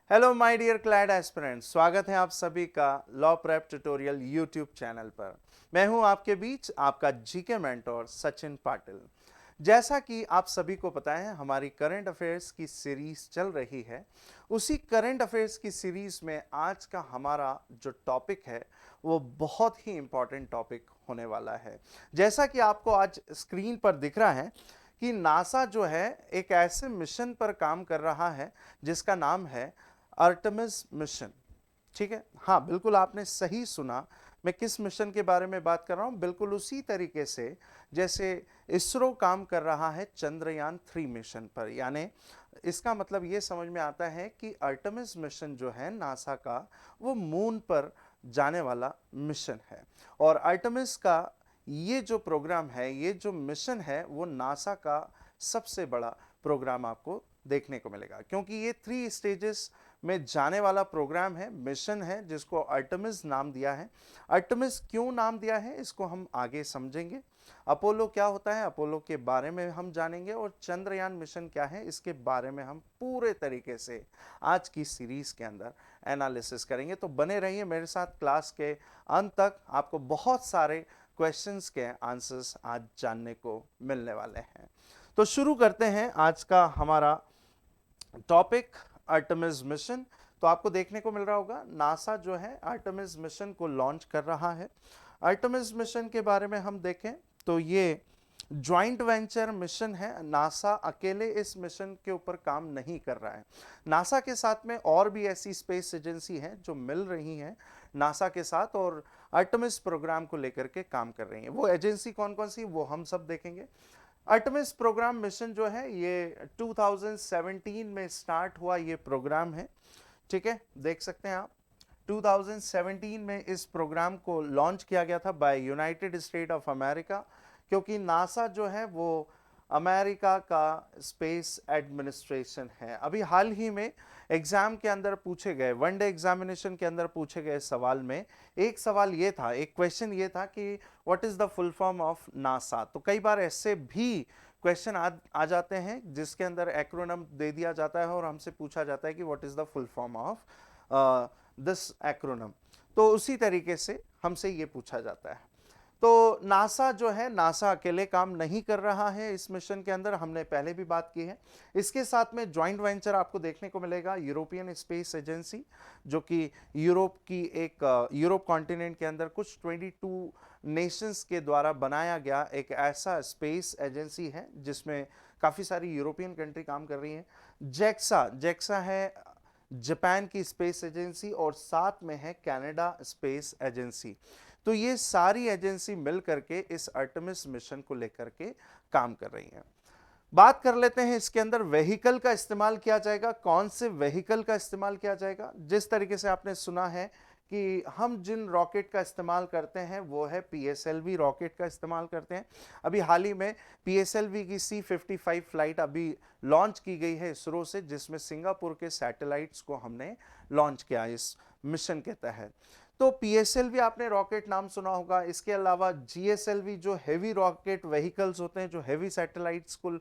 Hello my dear CLAT aspirants, स्वागत है आप सभी का law prep tutorial YouTube channel पर। मैं हूं आपके बीच आपका जीके मेंटोर सचिन पाटिल। जैसा कि आप सभी को पता है, हमारी करंट अफेयर्स की सीरीज चल रही है। उसी करंट अफेयर्स की सीरीज में आज का हमारा जो टॉपिक है वो बहुत ही इंपॉर्टेंट टॉपिक होने वाला है। जैसा कि आपको आज स्क्रीन पर दिख रहा है कि नासा जो है एक ऐसे मिशन पर काम कर रहा है जिसका नाम है आर्टेमिस मिशन। ठीक है, हाँ बिल्कुल आपने सही सुना। मैं किस मिशन के बारे में बात कर रहा हूं, बिल्कुल उसी तरीके से जैसे इसरो काम कर रहा है चंद्रयान 3 मिशन पर। यानी इसका मतलब ये समझ में आता है कि आर्टेमिस मिशन जो है नासा का, वो मून पर जाने वाला मिशन है। और आर्टेमिस का ये जो प्रोग्राम है, ये जो मिशन है, वो नासा का सबसे बड़ा प्रोग्राम आपको देखने को मिलेगा, क्योंकि ये 3 स्टेजेस में जाने वाला प्रोग्राम है, मिशन है, जिसको आर्टेमिस नाम दिया है। आर्टेमिस क्यों नाम दिया है इसको हम आगे समझेंगे। अपोलो क्या होता है, अपोलो के बारे में हम जानेंगे, और चंद्रयान मिशन क्या है इसके बारे में हम पूरे तरीके से आज की सीरीज के अंदर एनालिसिस करेंगे। तो बने रहिए मेरे साथ क्लास के अंत तक, आपको बहुत सारे क्वेश्चंस के आंसर्स आज जानने को मिलने वाले हैं। तो शुरू करते हैं आज का हमारा टॉपिक, आर्टेमिस मिशन। तो आपको देखने को मिल रहा होगा नासा जो है आर्टेमिस मिशन को लॉन्च कर रहा है। आर्टेमिस मिशन के बारे में हम देखें तो ये ज्वाइंट वेंचर मिशन है। नासा अकेले इस मिशन के ऊपर काम नहीं कर रहा है। नासा के साथ में और भी ऐसी स्पेस एजेंसी हैं जो मिल रही हैं नासा के साथ और आर्टेमिस प्रोग्राम को लेकर के काम कर रही हैं। वो एजेंसी कौन कौन सी, वो हम सब देखेंगे। आर्टेमिस प्रोग्राम मिशन जो है ये 2017 में स्टार्ट हुआ ये प्रोग्राम है। ठीक है, देख सकते हैं आप 2017 में इस प्रोग्राम को लॉन्च किया गया था by United State of America, क्योंकि नासा जो है वो अमेरिका का स्पेस एडमिनिस्ट्रेशन है। अभी हाल ही में एग्जाम के अंदर पूछे गए, वनडे एग्जामिनेशन के अंदर पूछे गए सवाल में एक सवाल ये था, एक क्वेश्चन ये था कि what is the full form of NASA. तो कई बार ऐसे भी क्वेश्चन आ जाते हैं जिसके अंदर एक्रोनम दे दिया जाता है और हमसे पूछा जाता है कि what is the full form of this acronym. तो उसी तरीके से हमसे ये पूछा जाता है। तो नासा जो है, नासा अकेले काम नहीं कर रहा है इस मिशन के अंदर, हमने पहले भी बात की है। इसके साथ में जॉइंट वेंचर आपको देखने को मिलेगा यूरोपियन स्पेस एजेंसी, जो कि यूरोप की एक यूरोप कॉन्टिनेंट के अंदर कुछ 22 नेशंस के द्वारा बनाया गया एक ऐसा स्पेस एजेंसी है जिसमें काफ़ी सारी यूरोपियन कंट्री काम कर रही हैं। जेक्सा, जेक्सा है जापान की स्पेस एजेंसी, और साथ में है कनाडा स्पेस एजेंसी। तो ये सारी एजेंसी मिल करके इस आर्टेमिस मिशन को लेकर के काम कर रही हैं। बात कर लेते हैं इसके अंदर व्हीकल का इस्तेमाल किया जाएगा, कौन से व्हीकल का इस्तेमाल किया जाएगा। जिस तरीके से आपने सुना है कि हम जिन रॉकेट का इस्तेमाल करते हैं वो है पीएसएलवी रॉकेट का इस्तेमाल करते हैं। अभी हाल ही में पीएसएलवी की C-55 फ्लाइट अभी लॉन्च की गई है इसरो से, जिसमें सिंगापुर के सैटेलाइट्स को हमने लॉन्च किया इस मिशन के तहत। तो पीएसएलवी आपने रॉकेट नाम सुना होगा। इसके अलावा जीएसएलवी जो हैवी रॉकेट व्हीकल्स होते हैं, जो हैवी सैटेलाइट्स को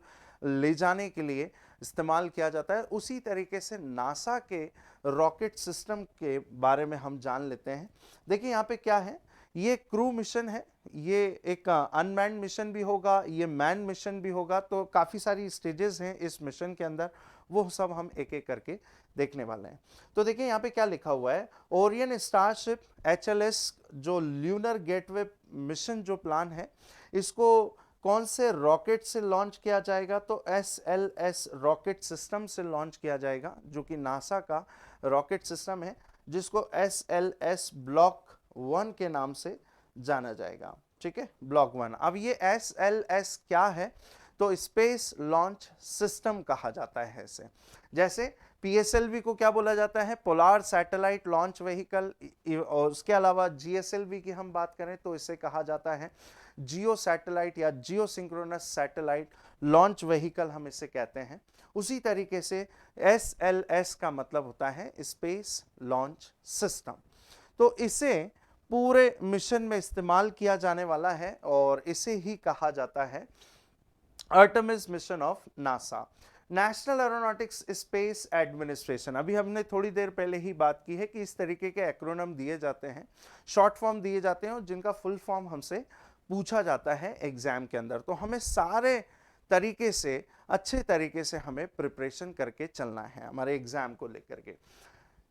ले जाने के लिए इस्तेमाल किया जाता है। उसी तरीके से नासा के रॉकेट सिस्टम के बारे में हम जान लेते हैं। देखिए यहाँ पे क्या है, ये क्रू मिशन है, ये एक अनमैन्ड मिशन भी होगा, ये मैन मिशन भी होगा। तो काफ़ी सारी स्टेजेस हैं इस मिशन के अंदर, वो सब हम एक एक करके देखने वाले हैं। तो देखिए यहाँ पे क्या लिखा हुआ है, ओरियन स्टारशिप HLS जो ल्यूनर गेटवे मिशन जो प्लान है, इसको कौन से रॉकेट से लॉन्च किया जाएगा, तो SLS रॉकेट सिस्टम से लॉन्च किया जाएगा, जो कि नासा का रॉकेट सिस्टम है, जिसको SLS ब्लॉक 1 के नाम से जाना जाएगा। ठीक है, ब्लॉक 1। अब ये SLS क्या है, तो स्पेस लॉन्च सिस्टम कहा जाता है इसे। जैसे पीएसएलवी को क्या बोला जाता है, पोलार सैटेलाइट लॉन्च व्हीकल, और उसके अलावा जीएसएलवी की हम बात करें तो इसे कहा जाता है जियो सैटेलाइट या जियो सिंक्रोनस सैटेलाइट लॉन्च व्हीकल, हम इसे कहते हैं। उसी तरीके से SLS का मतलब होता है स्पेस लॉन्च सिस्टम। तो इसे पूरे मिशन में इस्तेमाल किया जाने वाला है और इसे ही कहा जाता है Artemis mission of NASA. National aeronautics space administration, अभी हमने थोड़ी देर पहले ही बात की है कि इस तरीके के एक्रोनिम दिए जाते हैं, शॉर्ट फॉर्म दिए जाते हैं और जिनका फुल फॉर्म हमसे पूछा जाता है एग्जाम के अंदर। तो हमें सारे तरीके से, अच्छे तरीके से हमें प्रिपरेशन करके चलना है हमारे एग्जाम को लेकर के।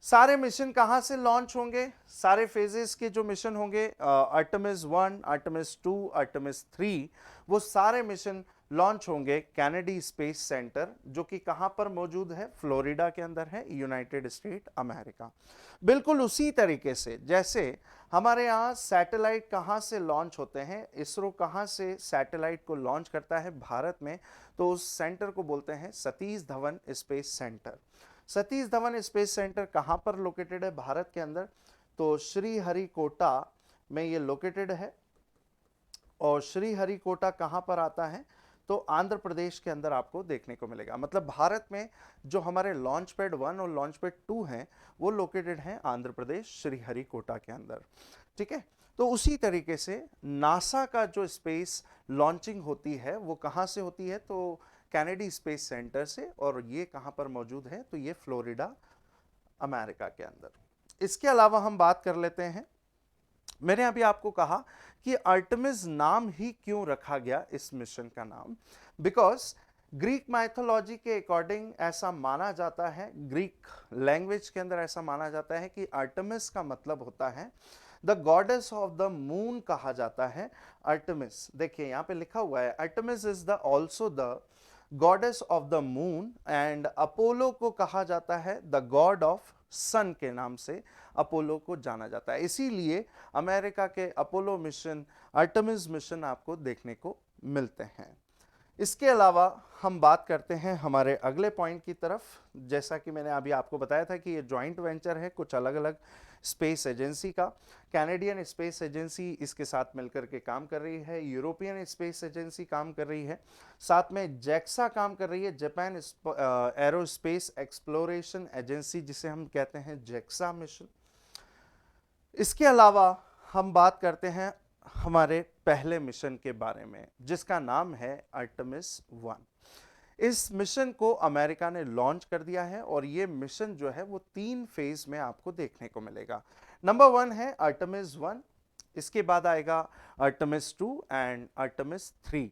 सारे मिशन कहां से लॉन्च होंगे, सारे फेजेस के जो मिशन होंगे, आर्टेमिस 1, आर्टेमिस 2, आर्टेमिस 3, वो सारे मिशन लॉन्च होंगे कैनेडी स्पेस सेंटर, जो कि कहां पर मौजूद है, फ्लोरिडा के अंदर है, यूनाइटेड स्टेट अमेरिका। बिल्कुल उसी तरीके से जैसे हमारे यहाँ सैटेलाइट कहां से लॉन्च होते हैं, इसरो कहां से सैटेलाइट को लॉन्च करता है भारत में, तो उस सेंटर को बोलते हैं Satish Dhawan space centre. Satish Dhawan space centre कहां पर लोकेटेड है भारत के अंदर, तो श्रीहरिकोटा में ये लोकेटेड है। और श्रीहरिकोटा कहां पर आता है, तो आंध्र प्रदेश के अंदर आपको देखने को मिलेगा। मतलब भारत में जो हमारे लॉन्च पैड 1 और लॉन्च पैड 2 हैं, वो लोकेटेड हैं आंध्र प्रदेश श्रीहरिकोटा के अंदर। ठीक है, तो उसी तरीके से नासा का जो स्पेस लॉन्चिंग होती है वो कहां से होती है, तो कैनेडी स्पेस सेंटर से, और ये कहां पर मौजूद है, तो ये फ्लोरिडा अमेरिका के अंदर। इसके अलावा हम बात कर लेते हैं, मैंने अभी आपको कहा कि आर्टेमिस नाम ही क्यों रखा गया इस मिशन का नाम, बिकॉज ग्रीक माइथोलॉजी के अकॉर्डिंग ऐसा माना जाता है, ग्रीक लैंग्वेज के अंदर ऐसा माना जाता है कि आर्टेमिस का मतलब होता है the goddess of the moon, कहा जाता है आर्टेमिस। देखिए यहां पे लिखा हुआ है Artemis is the also the goddess of the moon, and Apollo को कहा जाता है द गॉड ऑफ सन के नाम से अपोलो को जाना जाता है। इसीलिए अमेरिका के अपोलो मिशन, आर्टेमिस मिशन आपको देखने को मिलते हैं। इसके अलावा हम बात करते हैं हमारे अगले पॉइंट की तरफ। जैसा कि मैंने अभी आपको बताया था कि ये जॉइंट वेंचर है कुछ अलग अलग स्पेस एजेंसी का। कैनेडियन स्पेस एजेंसी इसके साथ मिलकर के काम कर रही है, यूरोपियन स्पेस एजेंसी काम कर रही है, साथ में जैक्सा काम कर रही है, जापान एरोस्पेस एक्सप्लोरेशन एजेंसी, जिसे हम कहते हैं जैक्सा मिशन। इसके अलावा हम बात करते हैं हमारे पहले मिशन के बारे में, जिसका नाम है आर्टेमिस 1। इस मिशन को अमेरिका ने लॉन्च कर दिया है और ये मिशन जो है वो 3 फेज में आपको देखने को मिलेगा। नंबर 1 है आर्टेमिस 1, इसके बाद आएगा आर्टेमिस 2 एंड आर्टेमिस 3।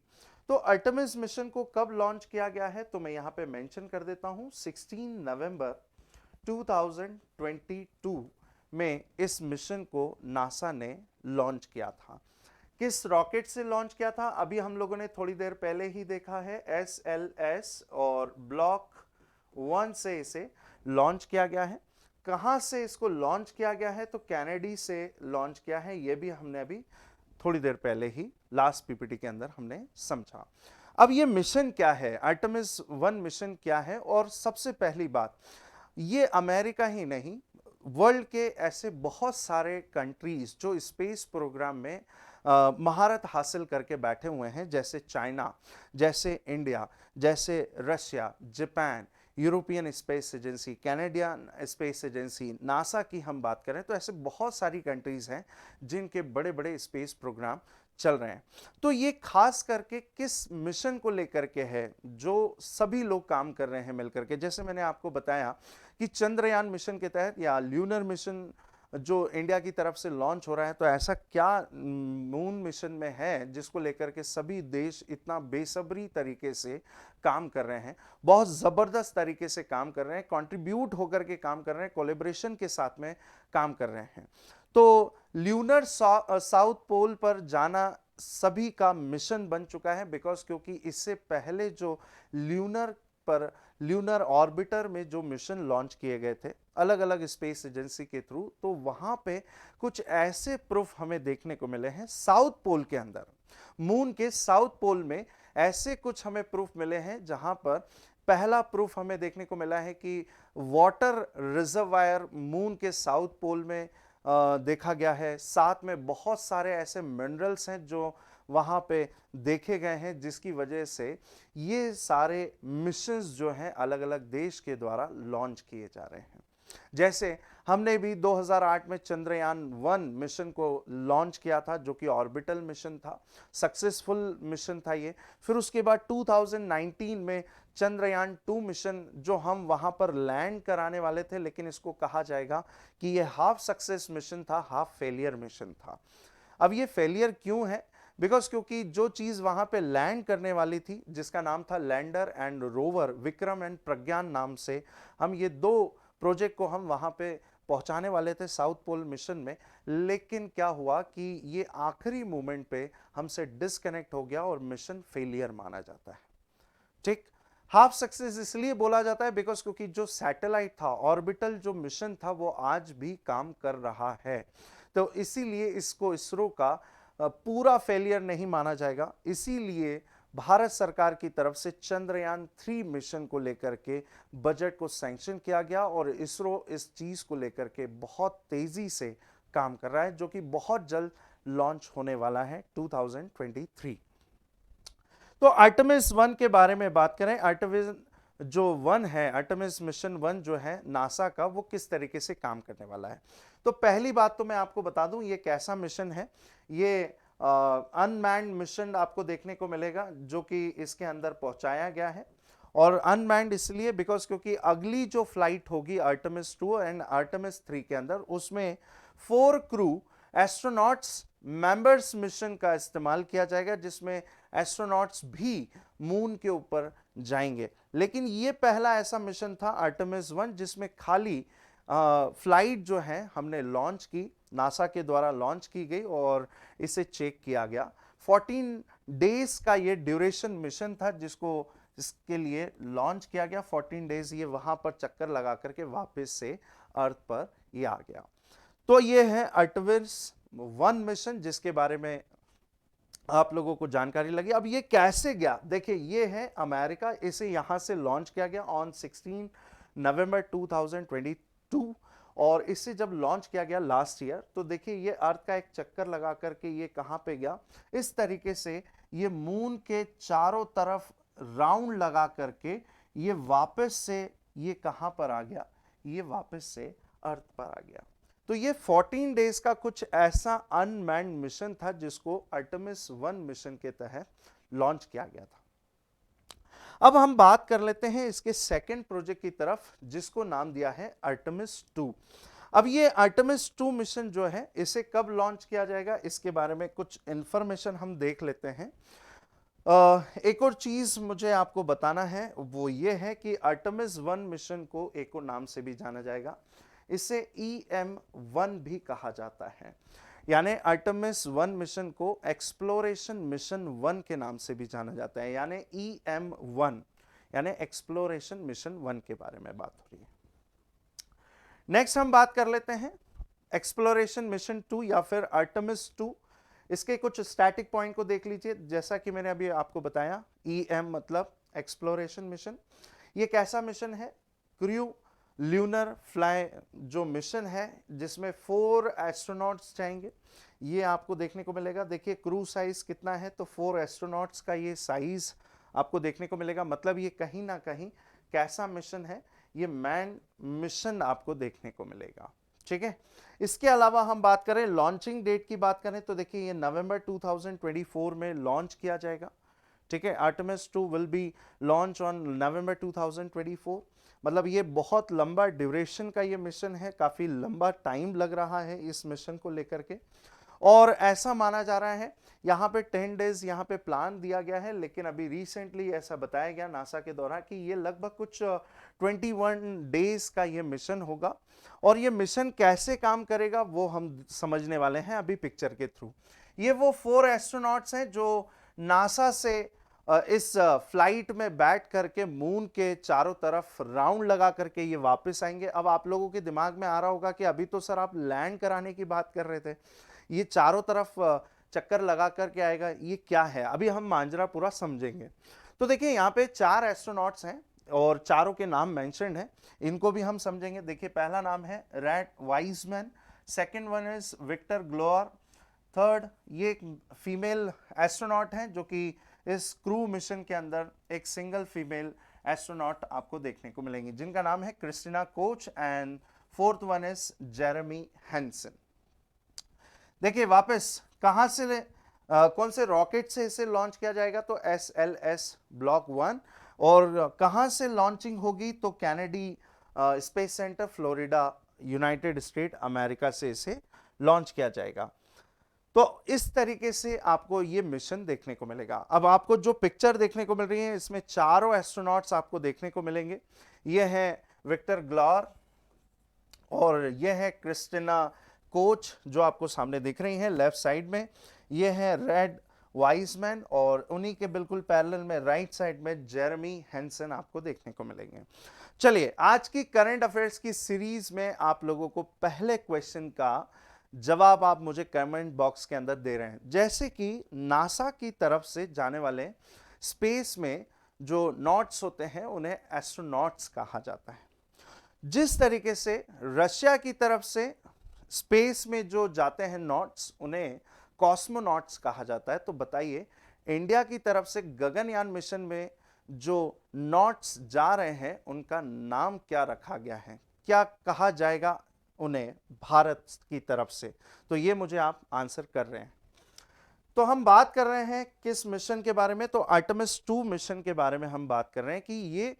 तो आर्टेमिस मिशन को कब लॉन्च किया गया है, तो मैं यहां पे मेंशन कर देता हूं, 16 नवंबर 2022 में इस मिशन को नासा ने लॉन्च किया था। किस रॉकेट से लॉन्च किया था, अभी हम लोगों ने थोड़ी देर पहले ही देखा है, SLS और ब्लॉक 1 से इसे लॉन्च किया गया है। कहां से इसको लॉन्च किया गया है, तो कैनेडी से लॉन्च किया है, यह भी हमने अभी थोड़ी देर पहले ही लास्ट पीपीटी के अंदर हमने समझा। अब ये मिशन क्या है, आर्टेमिस 1 मिशन क्या है, और सबसे पहली बात, ये अमेरिका ही नहीं, वर्ल्ड के ऐसे बहुत सारे कंट्रीज जो स्पेस प्रोग्राम में महारत हासिल करके बैठे हुए हैं, जैसे चाइना, जैसे इंडिया, जैसे Russia, Japan, European space agency, Canadian space agency, NASA की हम बात करें तो ऐसे बहुत सारी कंट्रीज हैं जिनके बड़े बड़े स्पेस प्रोग्राम चल रहे हैं। तो ये खास करके किस मिशन को लेकर के है, जो सभी लोग काम कर रहे हैं मिलकर के। जैसे मैंने आपको बताया कि चंद्रयान मिशन के तहत या ल्यूनर मिशन जो इंडिया की तरफ से लॉन्च हो रहा है, तो ऐसा क्या मून मिशन में है जिसको लेकर के सभी देश इतना बेसब्री तरीके से काम कर रहे हैं, बहुत जबरदस्त तरीके से काम कर रहे हैं, कंट्रीब्यूट होकर के काम कर रहे हैं, कोलैबोरेशन के साथ में काम कर रहे हैं। तो ल्यूनर साउथ पोल पर जाना सभी का मिशन बन चुका है, बिकॉज क्योंकि इससे पहले जो ल्यूनर ऑर्बिटर में जो मिशन लॉन्च किए गए थे अलग अलग स्पेस एजेंसी के थ्रू, तो वहां पे कुछ ऐसे प्रूफ हमें देखने को मिले हैं साउथ पोल के अंदर, मून के साउथ पोल में ऐसे कुछ हमें प्रूफ मिले हैं, जहां पर पहला प्रूफ हमें देखने को मिला है कि वाटर रिजर्वायर मून के साउथ पोल में देखा गया है। साथ में बहुत सारे ऐसे मिनरल्स हैं जो वहां पे देखे गए हैं, जिसकी वजह से ये सारे मिशंस जो हैं अलग अलग देश के द्वारा लॉन्च किए जा रहे हैं। जैसे हमने भी 2008 में चंद्रयान 1 मिशन को लॉन्च किया था, जो कि ऑर्बिटल मिशन था, सक्सेसफुल मिशन था ये। फिर उसके बाद 2019 में चंद्रयान 2 मिशन, जो हम वहां पर लैंड कराने वाले थे, लेकिन इसको कहा जाएगा कि ये हाफ सक्सेस मिशन था, हाफ फेलियर मिशन था। अब ये फेलियर क्यों है? क्योंकि जो चीज वहां पे लैंड करने वाली थी, जिसका नाम था lander and rover, Vikram and Pragyan नाम से, हम ये दो प्रोजेक्ट को हम वहां पे पहुंचाने वाले थे साउथ पोल मिशन में। लेकिन क्या हुआ कि ये आखिरी मोमेंट पे हमसे डिस्कनेक्ट हो गया और मिशन फेलियर माना जाता है। ठीक, हाफ सक्सेस इसलिए बोला जाता है क्योंकि जो सैटेलाइट था, ऑर्बिटल जो मिशन था, वो आज भी काम कर रहा है। तो इसीलिए इसको इसरो का पूरा फेलियर नहीं माना जाएगा। इसीलिए भारत सरकार की तरफ से चंद्रयान 3 मिशन को लेकर के बजट को सैंक्शन किया गया और इसरो इस चीज को लेकर के बहुत तेजी से काम कर रहा है, जो कि बहुत जल्द लॉन्च होने वाला है 2023। तो आर्टेमिस 1 के बारे में बात करें। आर्टेमिस जो 1 है, आर्टेमिस मिशन 1 जो है नासा का, वो किस तरीके से काम करने वाला है। तो पहली बात तो मैं आपको बता दूं ये कैसा मिशन है। ये अनमैन्ड मिशन आपको देखने को मिलेगा, जो कि इसके अंदर पहुंचाया गया है। और अनमैन्ड इसलिए क्योंकि अगली जो फ्लाइट होगी आर्टेमिस 2 एंड आर्टेमिस 3 के अंदर, उसमें 4 क्रू एस्ट्रोनॉट्स मेंबर्स मिशन का इस्तेमाल किया जाएगा, जिसमें एस्ट्रोनॉट्स भी मून के ऊपर जाएंगे। लेकिन यह पहला ऐसा मिशन था आर्टेमिस 1 जिसमें खाली फ्लाइट जो है हमने लॉन्च की, नासा के द्वारा लॉन्च की गई और इसे चेक किया गया। 14 डेज का ये ड्यूरेशन मिशन था जिसके लिए लॉन्च किया गया। 14 डेज ये वहां पर चक्कर लगा करके वापस से अर्थ पर ये आ गया। तो ये है आर्टेमिस 1 मिशन, जिसके बारे में आप लोगों को जानकारी लगी। अब ये कैसे गया, देखिए ये है अमेरिका, इसे यहां से लॉन्च किया गया ऑन 16 नवंबर 2022 और इसे जब लॉन्च किया गया लास्ट ईयर, तो देखिए ये अर्थ का एक चक्कर लगा करके ये कहां पे गया, इस तरीके से ये मून के चारों तरफ राउंड लगा करके ये वापस से ये कहां पर आ गया, ये वापस से अर्थ पर आ गया। तो ये 14 डेज का कुछ ऐसा अनमैन्ड मिशन था जिसको आर्टेमिस 1 मिशन के तहत लॉन्च किया गया था। अब हम बात कर लेते हैं इसके सेकंड प्रोजेक्ट की तरफ, जिसको नाम दिया है आर्टेमिस 2। अब ये आर्टेमिस 2 मिशन जो है, इसे कब लॉन्च किया जाएगा, इसके बारे में कुछ इंफॉर्मेशन हम देख लेते हैं। एक और चीज मुझे आपको बताना है, वो ये है कि आर्टेमिस 1 मिशन को एक और नाम से भी जाना जाएगा, इसे EM1 भी कहा जाता है। यानी आर्टेमिस 1 मिशन को एक्सप्लोरेशन मिशन 1 के नाम से भी जाना जाता है, यानी EM1 यानी एक्सप्लोरेशन मिशन 1 के बारे में बात हो रही है। नेक्स्ट हम बात कर लेते हैं एक्सप्लोरेशन मिशन 2 या फिर आर्टेमिस 2। इसके कुछ स्टैटिक पॉइंट को देख लीजिए। जैसा कि मैंने अभी आपको बताया, EM मतलब एक्सप्लोरेशन मिशन। ये कैसा मिशन है? क्रू ल्यूनर फ्लाई जो मिशन है, जिसमें 4 एस्ट्रोनॉट्स जाएंगे, ये आपको देखने को मिलेगा। देखिए क्रू साइज कितना है, तो 4 एस्ट्रोनॉट्स का ये साइज आपको देखने को मिलेगा। मतलब ये कहीं ना कहीं कैसा मिशन है, ये मैन मिशन आपको देखने को मिलेगा। ठीक है, इसके अलावा हम बात करें लॉन्चिंग डेट की बात करें, तो देखिए ये नवंबर 2024 में लॉन्च किया जाएगा। ठीक है, Artemis 2 will be launch on November 2024। मतलब ये बहुत लंबा ड्यूरेशन का ये मिशन है, काफी लंबा टाइम लग रहा है इस मिशन को लेकर के। और ऐसा माना जा रहा है, यहाँ पे 10 डेज यहाँ पे प्लान दिया गया है, लेकिन अभी रिसेंटली ऐसा बताया गया नासा के द्वारा कि ये लगभग कुछ 21 डेज का ये मिशन होगा। और ये मिशन कैसे काम करेगा वो हम समझने वाले हैं अभी पिक्चर के थ्रू। ये वो 4 एस्ट्रोनॉट्स हैं जो नासा से इस फ्लाइट में बैठ करके मून के चारों तरफ राउंड लगा करके ये वापस आएंगे। अब आप लोगों के दिमाग में आ रहा होगा कि अभी तो सर आप लैंड कराने की बात कर रहे थे, ये चारों तरफ चक्कर लगा करके आएगा, ये क्या है? अभी हम मांजरा पूरा समझेंगे। तो देखिए यहाँ पे 4 एस्ट्रोनॉट्स हैं और चारों के नाम मेंशन्ड हैं, इनको भी हम समझेंगे। देखिए पहला नाम है Reid Wiseman, second one is Victor Glover, third ये एक फीमेल एस्ट्रोनॉट है जो कि इस क्रू मिशन के अंदर एक सिंगल फीमेल एस्ट्रोनॉट आपको देखने को मिलेंगी, जिनका नाम है Christina Koch. And fourth one is Jeremy Hansen. देखिए वापस कहां से कौन से रॉकेट से इसे लॉन्च किया जाएगा, तो SLS ब्लॉक 1। और कहां से लॉन्चिंग होगी, तो Kennedy space centre Florida United state America से इसे लॉन्च किया जाएगा। तो इस तरीके से आपको ये मिशन देखने को मिलेगा। अब आपको जो पिक्चर देखने को मिल रही है इसमें चारों एस्ट्रोनॉट्स आपको देखने को मिलेंगे। ये है विक्टर ग्लोर और ये है क्रिस्टिना कोच जो आपको सामने दिख रही हैं लेफ्ट साइड में। ये है रेड वाइसमैन और उन्हीं के बिल्कुल पैरेलल में राइट साइड में जेरेमी हैंसन आपको देखने को मिलेंगे। चलिए आज की करंट अफेयर्स की सीरीज में आप लोगों को पहले क्वेश्चन का जवाब आप मुझे कमेंट बॉक्स के अंदर दे रहे हैं। जैसे कि नासा की तरफ से जाने वाले स्पेस में जो नॉट्स होते हैं उन्हें एस्ट्रोनॉट्स कहा जाता है। जिस तरीके से रशिया की तरफ से स्पेस में जो जाते हैं नॉट्स उन्हें कॉस्मोनॉट्स कहा जाता है। तो बताइए इंडिया की तरफ से गगनयान मिशन में जो नॉट्स जा रहे हैं उनका नाम क्या रखा गया है, क्या कहा जाएगा उन्हें भारत की तरफ से, तो ये मुझे आप आंसर कर रहे हैं। तो हम बात कर रहे हैं किस मिशन के बारे में, तो आर्टेमिस 2 मिशन के बारे में हम बात कर रहे हैं कि ये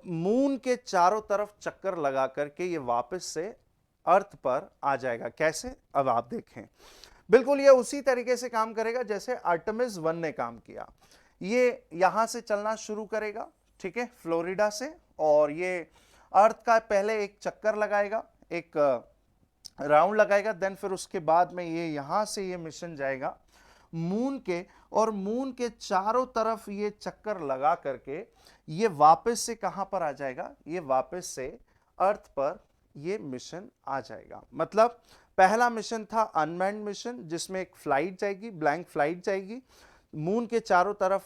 मून के चारों तरफ चक्कर लगा करके ये वापस से अर्थ पर आ जाएगा। कैसे, अब आप देखें, बिल्कुल ये उसी तरीके से काम करेगा जैसे आर्टेमिस 1 ने काम किया। ये यहां से चलना शुरू करेगा, ठीक है, फ्लोरिडा से, और ये अर्थ का पहले एक चक्कर लगाएगा, एक राउंड लगाएगा, देन फिर उसके बाद में ये यहां से ये मिशन जाएगा मून के, और मून के चारों तरफ ये चक्कर लगा करके ये वापस से कहां पर आ जाएगा, ये वापस से अर्थ पर ये मिशन आ जाएगा। मतलब पहला मिशन था अनमैन्ड मिशन जिसमें एक फ्लाइट जाएगी, ब्लैंक फ्लाइट जाएगी, मून के चारों तरफ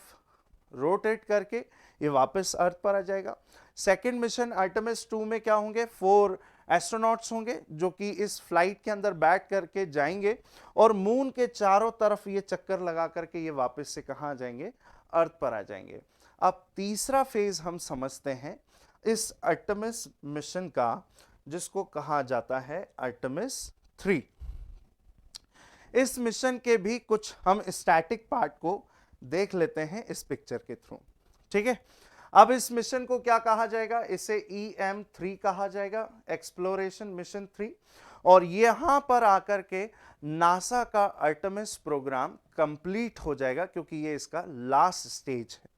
रोटेट करके ये वापस अर्थ पर आ जाएगा। सेकंड मिशन आर्टेमिस 2 में क्या होंगे, 4 एस्ट्रोनॉट्स होंगे जो कि इस फ्लाइट के अंदर बैठ करके जाएंगे और मून के चारों तरफ ये चक्कर लगा करके ये वापस से कहां आ जाएंगे, अर्थ पर आ जाएंगे। अब तीसरा फेज हम समझते हैं इस आर्टेमिस मिशन का, जिसको कहा जाता है आर्टेमिस 3। इस मिशन के भी कुछ हम स्टैटिक पार्ट को देख लेते हैं इस पिक्चर के थ्रू, ठीक है। अब इस मिशन को क्या कहा जाएगा, इसे EM3 कहा जाएगा, एक्सप्लोरेशन मिशन 3। और यहां पर आकर के नासा का आर्टेमिस प्रोग्राम कंप्लीट हो जाएगा क्योंकि ये इसका लास्ट स्टेज है,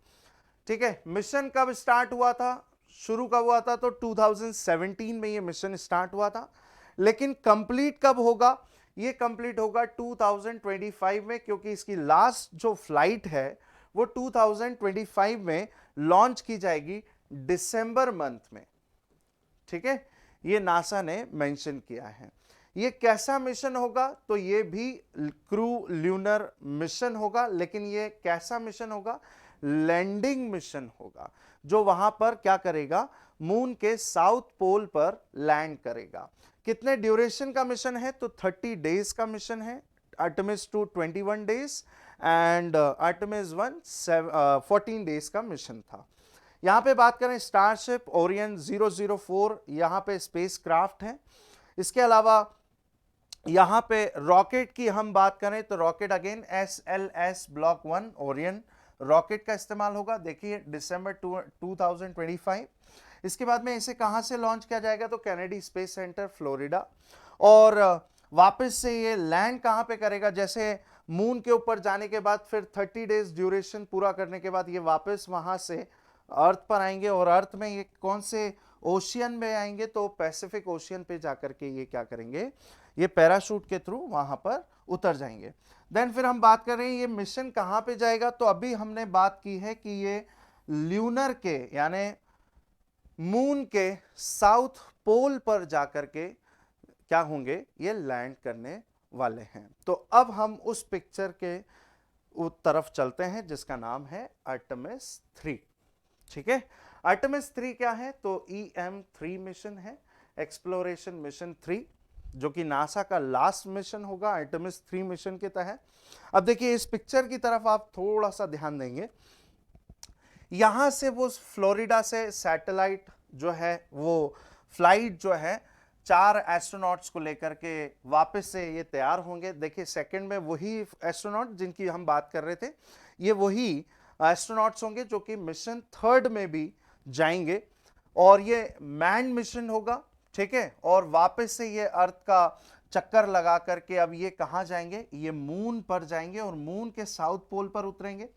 ठीक है। मिशन कब स्टार्ट हुआ था, शुरू कब हुआ था, तो 2017 में ये मिशन स्टार्ट हुआ था, लेकिन कंप्लीट कब होगा, ये कंप्लीट होगा 2025 में, क्योंकि इसकी लास्ट जो फ्लाइट है वो 2025 में लॉन्च की जाएगी दिसंबर मंथ में, ठीक है। ये नासा ने मेंशन किया है। ये कैसा मिशन होगा, तो ये भी क्रू ल्यूनर मिशन होगा, लेकिन ये कैसा मिशन होगा, लैंडिंग मिशन होगा, जो वहां पर क्या करेगा, मून के साउथ पोल पर लैंड करेगा। कितने ड्यूरेशन का मिशन है, तो 30 डेज का मिशन है। Artemis 2 21 days and Artemis 1 14 days का मिशन था। यहां पे बात करें स्टारशिप ओरियन 004, यहां पे स्पेस क्राफ्ट है। इसके अलावा यहां पे रॉकेट की हम बात करें तो rocket again SLS block 1 Orion rocket का इस्तेमाल होगा, देखिए दिसंबर 2025। इसके बाद में इसे कहां से लॉन्च किया जाएगा, तो कैनेडी स्पेस सेंटर फ्लोरिडा, और वापस से ये लैंड कहां पे करेगा, जैसे मून के ऊपर जाने के बाद फिर 30 डेज ड्यूरेशन पूरा करने के बाद ये वापस वहां से अर्थ पर आएंगे, और अर्थ में ये कौन से ओशियन में आएंगे, तो पैसिफिक ओशियन पे जाकर के ये क्या करेंगे, ये पैराशूट के थ्रू वहां पर उतर जाएंगे। देन फिर हम बात कर रहे हैं ये मिशन कहां पे जाएगा, तो अभी हमने बात की है कि ये ल्यूनर के यानी मून के साउथ पोल पर जाकर के क्या होंगे, ये लैंड करने वाले हैं। तो अब हम उस पिक्चर के तरफ चलते हैं जिसका नाम है आर्टेमिस 3, ठीक है। आर्टेमिस 3 क्या है, तो EM3 मिशन है, एक्सप्लोरेशन मिशन 3, जो कि नासा का लास्ट मिशन होगा आर्टेमिस 3 मिशन के तहत। अब देखिए इस पिक्चर की तरफ आप थोड़ा सा ध्यान देंगे, यहां से वो फ्लोरिडा से सैटेलाइट जो है वो फ्लाइट जो है 4 एस्ट्रोनॉट्स को लेकर के वापस से ये तैयार होंगे। देखिए सेकंड में वही एस्ट्रोनॉट जिनकी हम बात कर रहे थे, ये वही एस्ट्रोनॉट्स होंगे जो कि मिशन थर्ड में भी जाएंगे और ये मैन मिशन होगा, ठीक है। और वापस से ये अर्थ का चक्कर लगा करके अब ये कहां जाएंगे, ये मून पर जाएंगे और मून के साउथ पोल पर उतरेंगे।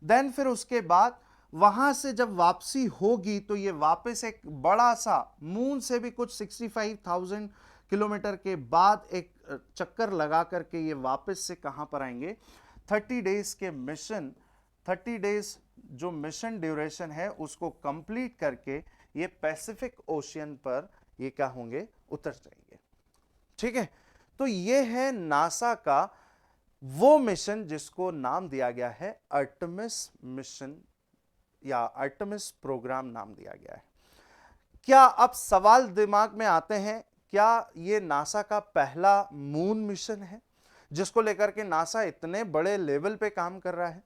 देन फिर उसके बाद वहां से जब वापसी होगी तो ये वापस एक बड़ा सा मून से भी कुछ 65,000 किलोमीटर के बाद एक चक्कर लगा करके ये वापस से कहां पर आएंगे, 30 डेज के मिशन, 30 डेज जो मिशन ड्यूरेशन है उसको कंप्लीट करके ये पैसिफिक ओशियन पर ये क्या होंगे, उतर जाएंगे, ठीक है। तो ये है नासा का वो मिशन जिसको नाम दिया गया है आर्टेमिस मिशन या आर्टेमिस प्रोग्राम नाम दिया गया है। क्या अब सवाल दिमाग में आते हैं, क्या ये नासा का पहला मून मिशन है जिसको लेकर के नासा इतने बड़े लेवल पे काम कर रहा है?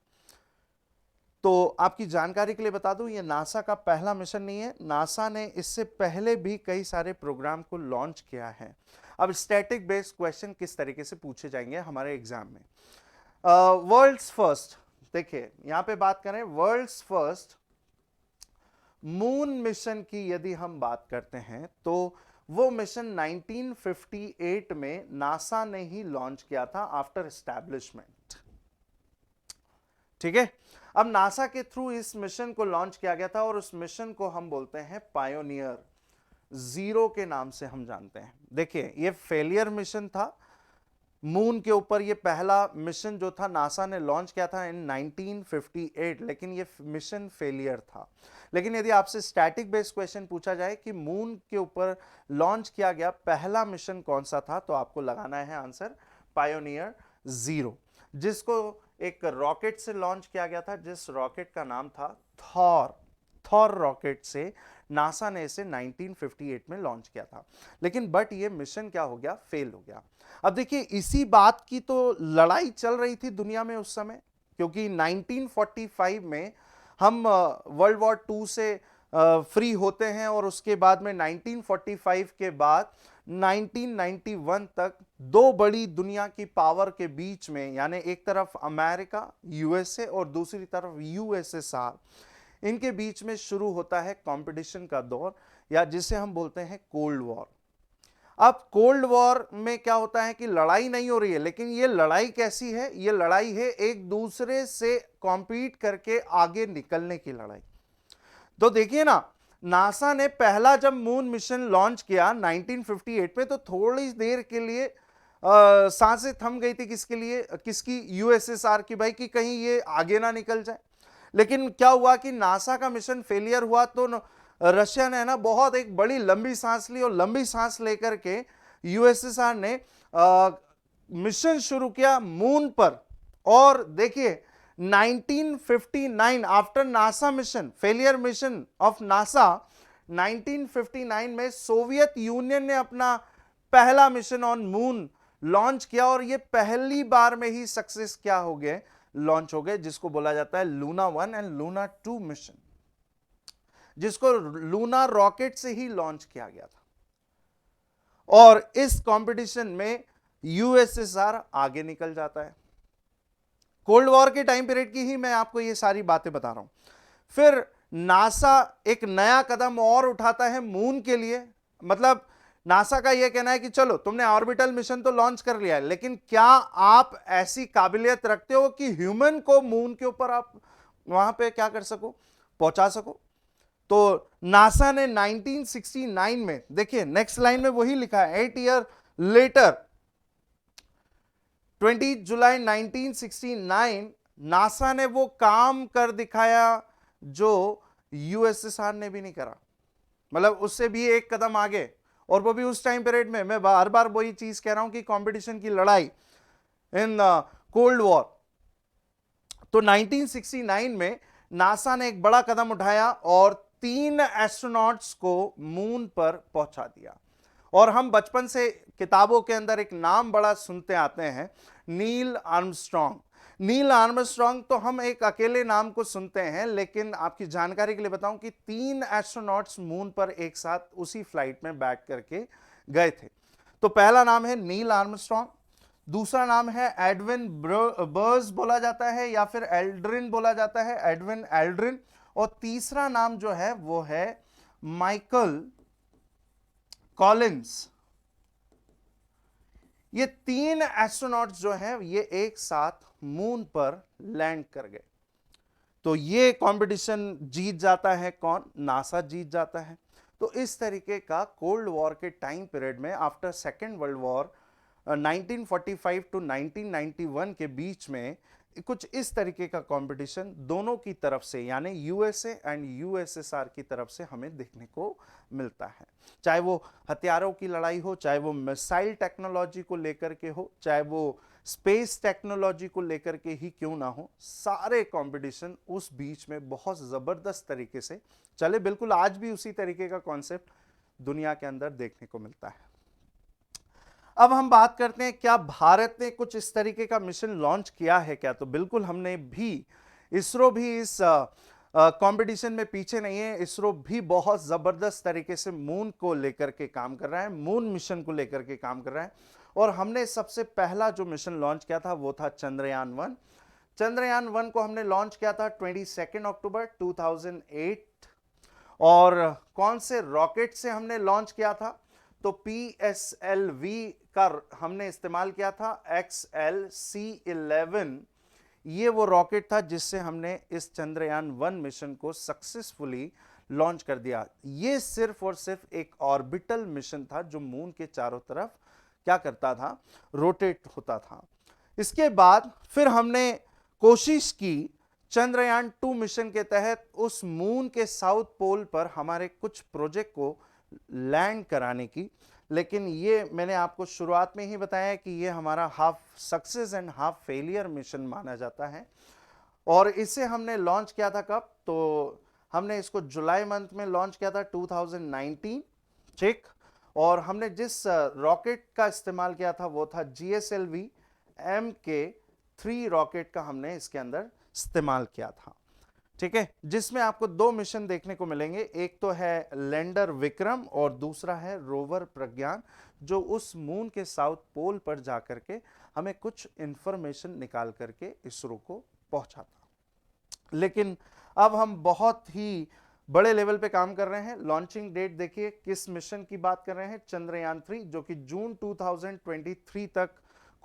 तो आपकी जानकारी के लिए बता दूं, ये नासा का पहला मिशन नहीं है। नासा ने इससे पहले भी कई सारे प्रोग्राम को लॉन्च किया है। अब स्टैटिक बेस्ड क्वेश्चन किस तरीके से पूछे जाएंगे हमारे एग्जाम में। वर्ल्ड्स फर्स्ट, देखिए यहां पे बात करें वर्ल्ड्स फर्स्ट मून मिशन की यदि हम बात करते हैं तो वो मिशन 1958 में नासा ने ही लॉन्च किया था आफ्टर एस्टैब्लिशमेंट, ठीक है। अब नासा के थ्रू इस मिशन को लॉन्च किया गया था और उस मिशन को हम बोलते हैं पायोनियर 0 के नाम से हम जानते हैं। देखिए ये फेलियर मिशन था, मून के ऊपर ये पहला मिशन जो था नासा ने लॉन्च किया था इन 1958, लेकिन ये मिशन फेलियर था। लेकिन यदि आपसे स्टैटिक बेस्ड क्वेश्चन पूछा जाए कि मून के ऊपर लॉन्च किया गया पहला मिशन कौन सा था, तो आपको लगाना है आंसर पायोनियर 0, जिसको एक रॉकेट से लॉन्च किया गया था, जिस रॉकेट का नाम था थॉर रॉकेट से नासा ने इसे 1958 में लॉन्च किया था। लेकिन बट ये मिशन क्या हो गया, फेल हो गया। अब देखिए इसी बात की तो लड़ाई चल रही थी दुनिया में उस समय, क्योंकि 1945 में हम वर्ल्ड वॉर 2 से फ्री होते हैं और उसके बाद में 1945 के बाद 1991 तक दो बड़ी दुनिया की पावर के बीच में, यानी एक तरफ अमेरिका यूएसए और दूसरी तरफ यूएसएसआर, इनके बीच में शुरू होता है कंपटीशन का दौर, या जिसे हम बोलते हैं कोल्ड वॉर। अब कोल्ड वॉर में क्या होता है कि लड़ाई नहीं हो रही है, लेकिन ये लड़ाई कैसी है, ये लड़ाई है एक दूसरे से कॉम्पीट करके आगे निकलने की लड़ाई। तो देखिए ना, नासा ने पहला जब मून मिशन लॉन्च किया 1958 में, तो थोड़ी देर के लिए सांसें थम गई थी। किसके लिए, किसकी, यूएसएसआर की, भाई कि कहीं ये आगे ना निकल जाए। लेकिन क्या हुआ कि नासा का मिशन फेलियर हुआ तो रशिया ने ना बहुत एक बड़ी लंबी सांस ली, और लंबी सांस लेकर के यूएसएसआर ने मिशन शुरू किया मून पर। और देखिए 1959 after NASA mission, failure mission of NASA, 1959 में सोवियत यूनियन ने अपना पहला मिशन ऑन मून लॉन्च किया, और ये पहली बार में ही सक्सेस क्या हो गए, लॉन्च हो गए, जिसको बोला जाता है लूना 1 एंड लूना 2 मिशन, जिसको लूना रॉकेट से ही लॉन्च किया गया था। और इस कंपटीशन में यूएसएसआर आगे निकल जाता है। कोल्ड वॉर के टाइम पीरियड की ही मैं आपको ये सारी बातें बता रहा हूं। फिर नासा एक नया कदम और उठाता है मून के लिए। मतलब नासा का यह कहना है कि चलो तुमने ऑर्बिटल मिशन तो लॉन्च कर लिया है, लेकिन क्या आप ऐसी काबिलियत रखते हो कि ह्यूमन को मून के ऊपर आप वहां पे क्या कर सको, पहुंचा सको। तो नासा ने 1969 में, देखिए नेक्स्ट लाइन में वही लिखा है, 8 ईयर लेटर 20 जुलाई 1969 नासा ने वो काम कर दिखाया जो यूएसएसआर ने भी नहीं करा। मतलब उससे भी एक कदम आगे, और वो भी उस टाइम पीरियड में। मैं बार बार वही चीज कह रहा हूं कि कंपटीशन की लड़ाई इन कोल्ड वॉर। तो 1969 में नासा ने एक बड़ा कदम उठाया और 3 एस्ट्रोनॉट्स को मून पर पहुंचा दिया। और हम बचपन से किताबों के अंदर एक नाम बड़ा सुनते आते हैं, नील आर्मस्ट्रॉन्ग। नील आर्मस्ट्रॉन्ग तो हम एक अकेले नाम को सुनते हैं, लेकिन आपकी जानकारी के लिए बताऊं कि 3 एस्ट्रोनॉट्स मून पर एक साथ उसी फ्लाइट में बैठ करके गए थे। तो पहला नाम है नील आर्मस्ट्रॉन्ग, दूसरा नाम है एडविन बर्ज बोला जाता है या फिर एल्ड्रिन बोला जाता है, एडविन एल्ड्रिन, और तीसरा नाम जो है वो है माइकल कॉलिंस। ये तीन एस्ट्रोनॉट्स जो हैं ये एक साथ मून पर लैंड कर गए। तो ये कंपटीशन जीत जाता है कौन? नासा जीत जाता है। तो इस तरीके का कोल्ड वॉर के टाइम पीरियड में after second world war 1945 to 1991 के बीच में कुछ इस तरीके का कंपटीशन दोनों की तरफ से यानी यूएसए एंड यूएसएसआर की तरफ से हमें देखने को मिलता है। चाहे वो हथियारों की लड़ाई हो, चाहे वो मिसाइल टेक्नोलॉजी को लेकर के हो, चाहे वो स्पेस टेक्नोलॉजी को लेकर के ही क्यों ना हो, सारे कंपटीशन उस बीच में बहुत जबरदस्त तरीके से चले। बिल्कुल आज भी उसी तरीके का कॉन्सेप्ट दुनिया के अंदर देखने को मिलता है। अब हम बात करते हैं क्या भारत ने कुछ इस तरीके का मिशन लॉन्च किया है क्या? तो बिल्कुल हमने भी, इसरो भी इस कंपटीशन में पीछे नहीं है। इसरो भी बहुत जबरदस्त तरीके से मून को लेकर के काम कर रहा है, मून मिशन को लेकर के काम कर रहा है। और हमने सबसे पहला जो मिशन लॉन्च किया था वो था चंद्रयान 1। चंद्रयान 1 को हमने लॉन्च किया था 22 अक्टूबर 2008। और कौन से रॉकेट से हमने लॉन्च किया था? तो PSLV का हमने इस्तेमाल किया था, XLC-11। ये वो रॉकेट था जिससे हमने इस चंद्रयान 1 मिशन को सक्सेसफुली लॉन्च कर दिया। ये सिर्फ और सिर्फ एक ऑर्बिटल मिशन था जो मून के चारों तरफ क्या करता था? रोटेट होता था। इसके बाद फिर हमने कोशिश की चंद्रयान 2 मिशन के तहत उस मून के साउथ पोल पर हमारे कुछ प्रोजेक्ट को लैंड कराने की, लेकिन ये मैंने आपको शुरुआत में ही बताया कि ये हमारा half success and half failure mission माना जाता है। और इसे हमने लॉन्च किया था कब? तो हमने इसको जुलाई मंथ में लॉन्च किया था 2019, ठीक। और हमने जिस रॉकेट का इस्तेमाल किया था वो था GSLV Mk3 रॉकेट का हमने इसके अंदर इस्तेमाल किया था, ठीक है, जिसमें आपको दो मिशन देखने को मिलेंगे। एक तो है लैंडर विक्रम और दूसरा है रोवर प्रज्ञान, जो उस मून के साउथ पोल पर जाकर के हमें कुछ इंफॉर्मेशन निकाल करके इसरो को पहुंचाता। लेकिन अब हम बहुत ही बड़े लेवल पे काम कर रहे हैं। लॉन्चिंग डेट देखिए किस मिशन की बात कर रहे हैं, चंद्रयान 3, जो कि जून 2023 तक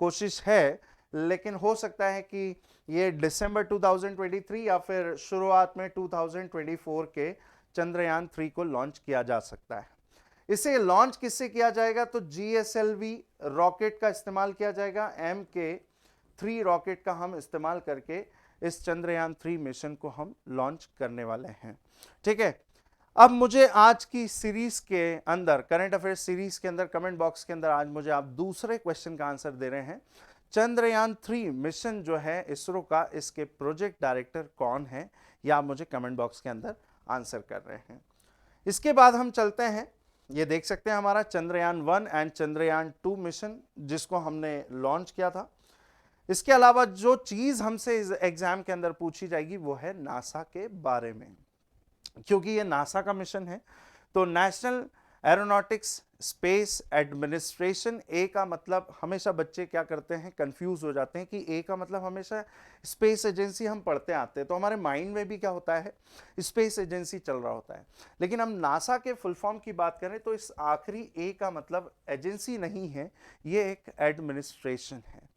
कोशिश है, लेकिन हो सकता है कि ये दिसंबर 2023 या फिर शुरुआत में 2024 के चंद्रयान 3 को लॉन्च किया जा सकता है। इसे लॉन्च किससे किया जाएगा? तो GSLV रॉकेट का इस्तेमाल किया जाएगा। Mk3 रॉकेट का हम इस्तेमाल करके इस चंद्रयान 3 मिशन को हम लॉन्च करने वाले हैं, ठीक है। अब मुझे आज की सीरीज के अंदर, करंट अफेयर्स सीरीज के अंदर, कमेंट बॉक्स के अंदर आज मुझे आप दूसरे क्वेश्चन का आंसर दे रहे हैं। चंद्रयान 3 मिशन जो है इसरो का, इसके प्रोजेक्ट डायरेक्टर कौन है, या आप मुझे कमेंट बॉक्स के अंदर आंसर कर रहे हैं। इसके बाद हम चलते हैं, ये देख सकते हैं हमारा चंद्रयान 1 एंड चंद्रयान 2 मिशन जिसको हमने लॉन्च किया था। इसके अलावा जो चीज हमसे इस एग्जाम के अंदर पूछी जाएगी वो है नासा के बारे में, क्योंकि ये नासा का मिशन है। तो नेशनल एरोनॉटिक्स स्पेस एडमिनिस्ट्रेशन, ए का मतलब हमेशा बच्चे क्या करते हैं, कंफ्यूज हो जाते हैं कि ए का मतलब हमेशा स्पेस एजेंसी हम पढ़ते आते हैं, तो हमारे माइंड में भी क्या होता है, स्पेस एजेंसी चल रहा होता है। लेकिन हम नासा के फुल फॉर्म की बात करें तो इस आखिरी ए का मतलब एजेंसी नहीं है, ये एक एडमिनिस्ट्रेशन है,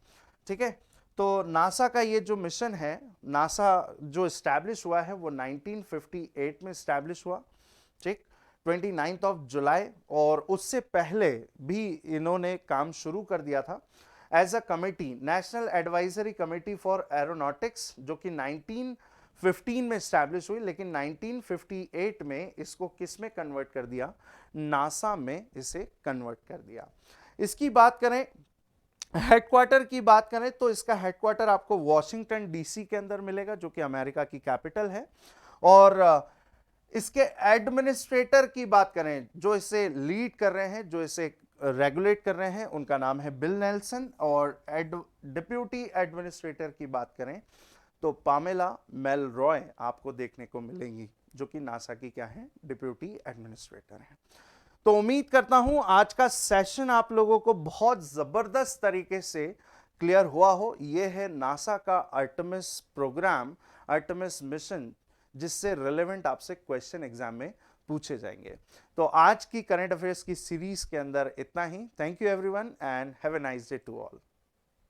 ठीक है। तो नासा का ये जो मिशन है, नासा जो इस्टेब्लिश हुआ है वो 1958 में इस्टेब्लिश हुआ, ठीक, 29 जुलाई। और उससे पहले भी इन्होंने काम शुरू कर दिया था as a committee, national advisory committee for aeronautics, जो कि 1915 में इस्टेब्लिश हुई, लेकिन 1958 में इसको किस में कन्वर्ट कर दिया? नासा में इसे कन्वर्ट कर दिया। इसकी बात करें, हेडक्वार्टर की बात करें तो इसका हेडक्वार्टर आपको वॉशिंगटन DC के अंदर मिलेगा, जो कि अमेरिका की कैपिटल है। और इसके एडमिनिस्ट्रेटर की बात करें, जो इसे लीड कर रहे हैं, जो इसे रेगुलेट कर रहे हैं, उनका नाम है बिल नेल्सन। और डिप्यूटी एडमिनिस्ट्रेटर की बात करें तो पामेला मेलरॉय आपको देखने को मिलेंगी, जो कि नासा की क्या है, डिप्यूटी एडमिनिस्ट्रेटर है। तो उम्मीद करता हूं आज का सेशन आप लोगों को बहुत जबरदस्त तरीके से क्लियर हुआ हो। यह है नासा का आर्टेमिस प्रोग्राम, आर्टेमिस मिशन, जिससे रिलेवेंट आपसे क्वेश्चन एग्जाम में पूछे जाएंगे। तो आज की करंट अफेयर्स की सीरीज के अंदर इतना ही। Thank you everyone and have a nice day to all.